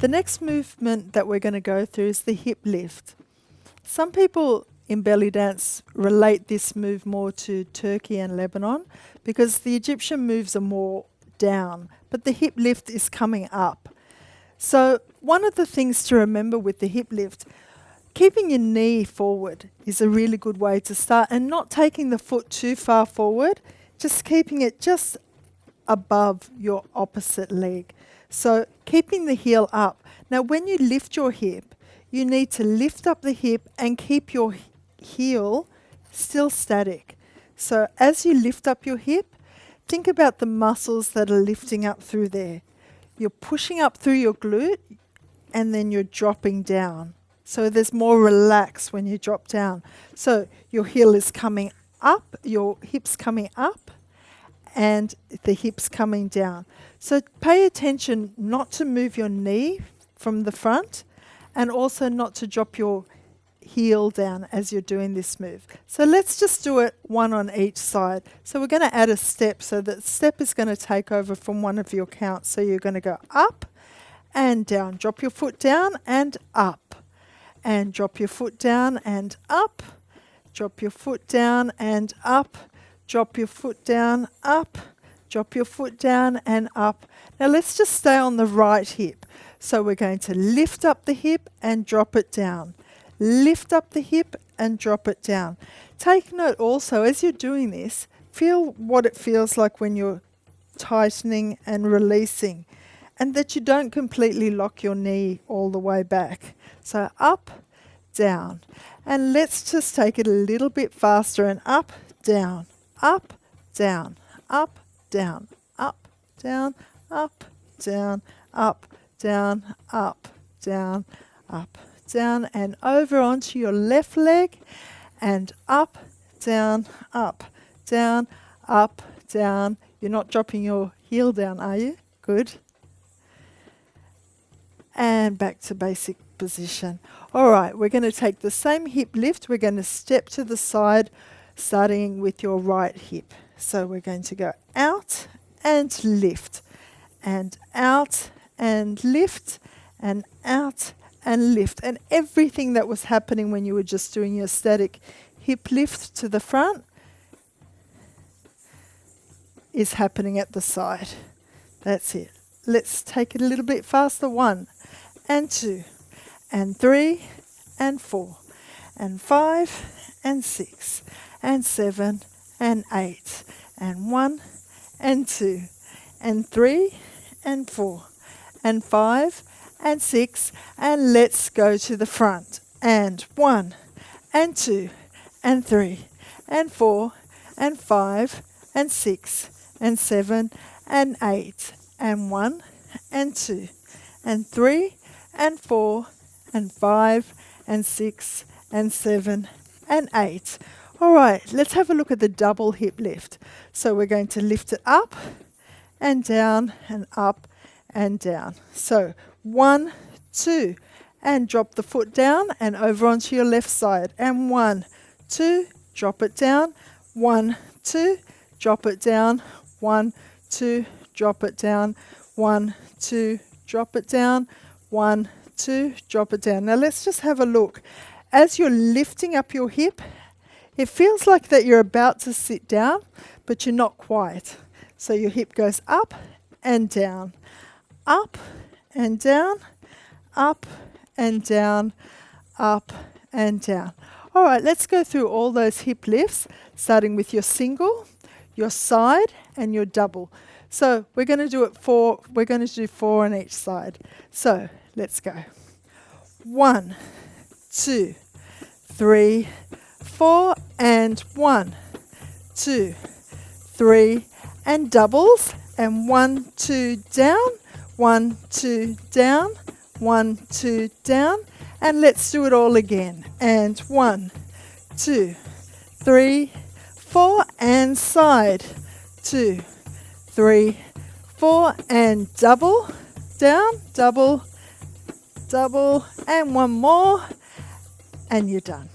The next movement that we're going to go through is the hip lift. Some people in belly dance relate this move more to Turkey and Lebanon because the Egyptian moves are more down, but the hip lift is coming up. So one of the things to remember with the hip lift, keeping your knee forward is a really good way to start, and not taking the foot too far forward, just keeping it just above your opposite leg. So keeping the heel up. Now when you lift your hip, you need to lift up the hip and keep your heel still static. So as you lift up your hip, think about the muscles that are lifting up through there. You're pushing up through your glute and then you're dropping down. So there's more relax when you drop down. So your heel is coming up, your hips coming up, and the hips coming down. So pay attention not to move your knee from the front, and also not to drop your heel down as you're doing this move. So let's just do it one on each side. So we're going to add a step, so that step is going to take over from one of your counts. So you're going to go up and down. Drop your foot down and up. And drop your foot down and up. Drop your foot down and up. Drop your foot down, up. Drop your foot down and up. Now let's just stay on the right hip. So we're going to lift up the hip and drop it down. Lift up the hip and drop it down. Take note also, as you're doing this, feel what it feels like when you're tightening and releasing, and that you don't completely lock your knee all the way back. So up, down. And let's just take it a little bit faster, and up, down, up, down, up, down, up, down, up, down, up, down, up, down, up, down, and over onto your left leg, and up, down, up, down, up, down. You're not dropping your heel down, are you? Good. And back to basic position. All right, we're going to take the same hip lift. We're going to step to the side, starting with your right hip. So we're going to go out and lift, and out and lift, and out and lift. And everything that was happening when you were just doing your static hip lift to the front is happening at the side. That's it. Let's take it a little bit faster. 1 and 2 and 3 and 4 and 5 and 6 and 7 and 8 and 1 and 2 and 3 and 4 and 5 and 6, and let's go to the front. And 1 and 2 and 3 and 4 and 5 and 6 and 7 and 8 and 1 and 2 and 3 and 4 and 5 and 6 and 7 and 8. All right, let's have a look at the double hip lift. So we're going to lift it up and down and up and down. So 1, 2, and drop the foot down and over onto your left side. And 1, 2, drop it down. 1, 2, drop it down. 1, 2, drop it down. 1, 2, drop it down. 1, 2, drop it down. Now let's just have a look. As you're lifting up your hip, it feels like that you're about to sit down, but you're not quite. So your hip goes up and down, up and down, up and down, up and down. All right, let's go through all those hip lifts, starting with your single, your side, and your double. So we're going to do it 4. We're going to do 4 on each side. So let's go. 1, 2, 3, 4, and 1, 2, 3, and doubles, and 1, 2, down, 1, 2, down, 1, 2, down, and let's do it all again. And 1, 2, 3, 4, and side, 2, 3, 4, and double, down, double, double, and one more, and you're done.